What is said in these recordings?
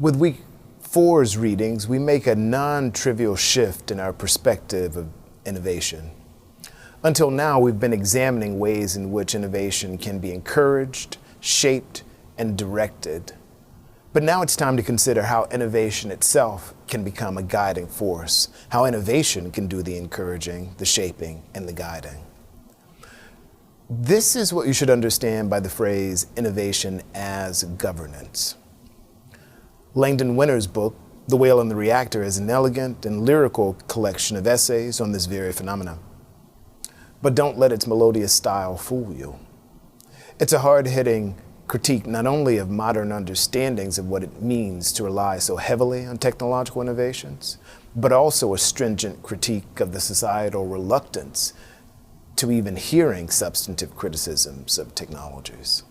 With week 4's readings, we make a non-trivial shift in our perspective of innovation. Until now, we've been examining ways in which innovation can be encouraged, shaped, and directed. But now it's time to consider how innovation itself can become a guiding force, how innovation can do the encouraging, the shaping, and the guiding. This is what you should understand by the phrase innovation as governance. Langdon Winter's book, The Whale and the Reactor, is an elegant and lyrical collection of essays on this very phenomenon. But don't let its melodious style fool you. It's a hard-hitting critique not only of modern understandings of what it means to rely so heavily on technological innovations, but also a stringent critique of the societal reluctance to even hearing substantive criticisms of technologies.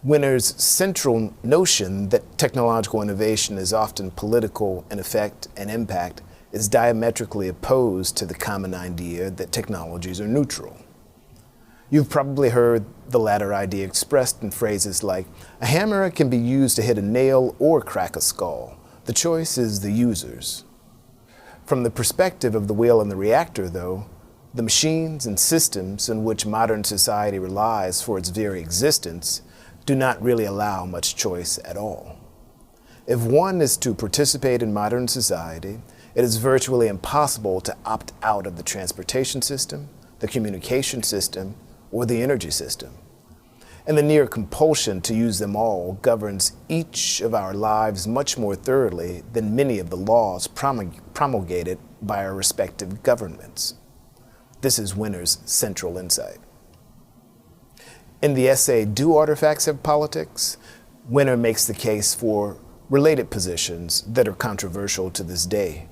Winter's central notion that technological innovation is often political in effect and impact is diametrically opposed to the common idea that technologies are neutral. You've probably heard the latter idea expressed in phrases like, "A hammer can be used to hit a nail or crack a skull. The choice is the user's." From the perspective of the whale and the reactor, though, the machines and systems on which modern society relies for its very existence do not really allow much choice at all. If one is to participate in modern society, it is virtually impossible to opt out of the transportation system, the communication system, or the energy system. And the near compulsion to use them all governs each of our lives much more thoroughly than many of the laws promulgated by our respective governments. This is Winter's central insight. In the essay, Do Artifacts Have Politics?, Winter makes the case for related positions that are controversial to this day.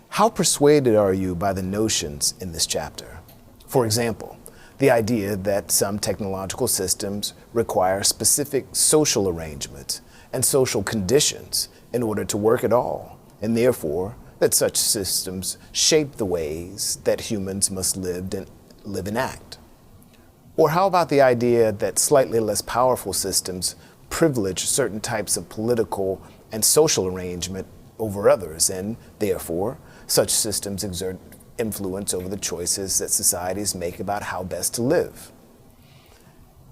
How persuaded are you by the notions in this chapter? For example, the idea that some technological systems require specific social arrangements and social conditions in order to work at all, and therefore that such systems shape the ways that humans must live and act. Or how about the idea that slightly less powerful systems privilege certain types of political and social arrangement over others, and therefore such systems exert influence over the choices that societies make about how best to live?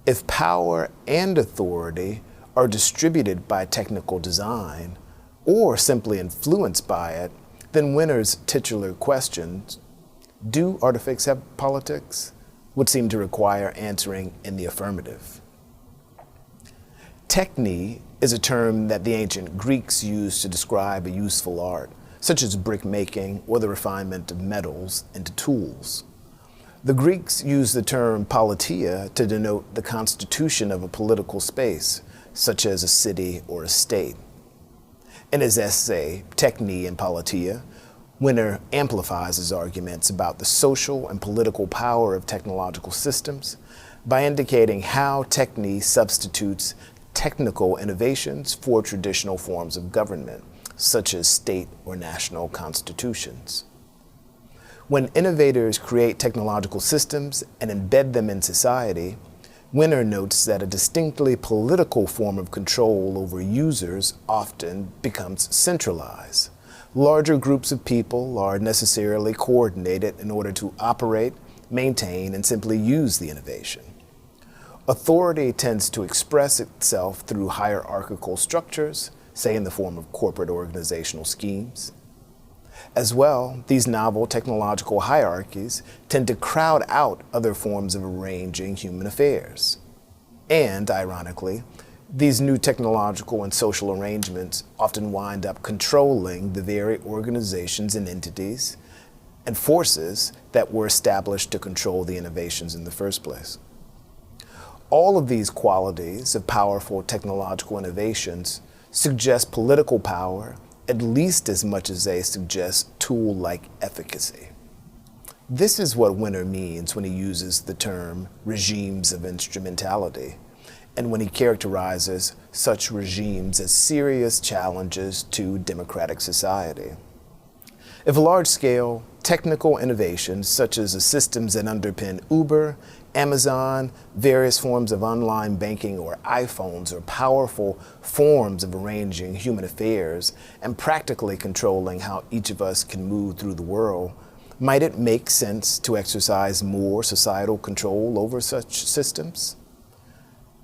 If power and authority are distributed by technical design or simply influenced by it, then Winter's titular questions, do artifacts have politics, would seem to require answering in the affirmative. Techne is a term that the ancient Greeks used to describe a useful art, such as brick making or the refinement of metals into tools. The Greeks used the term politia to denote the constitution of a political space, such as a city or a state. In his essay, Techne and Politia, Winter amplifies his arguments about the social and political power of technological systems by indicating how techne substitutes technical innovations for traditional forms of government, such as state or national constitutions. When innovators create technological systems and embed them in society, Winter notes that a distinctly political form of control over users often becomes centralized. Larger groups of people are necessarily coordinated in order to operate, maintain, and simply use the innovation. Authority tends to express itself through hierarchical structures, say in the form of corporate organizational schemes. As well, these novel technological hierarchies tend to crowd out other forms of arranging human affairs. And, ironically, these new technological and social arrangements often wind up controlling the very organizations and entities and forces that were established to control the innovations in the first place. All of these qualities of powerful technological innovations suggest political power at least as much as they suggest tool-like efficacy. This is what Winter means when he uses the term regimes of instrumentality, and when he characterizes such regimes as serious challenges to democratic society. If large-scale technical innovations, such as the systems that underpin Uber Amazon, various forms of online banking, or iPhones are powerful forms of arranging human affairs and practically controlling how each of us can move through the world. Might it make sense to exercise more societal control over such systems?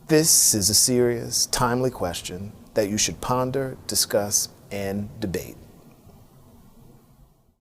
This is a serious, timely question that you should ponder, discuss, and debate.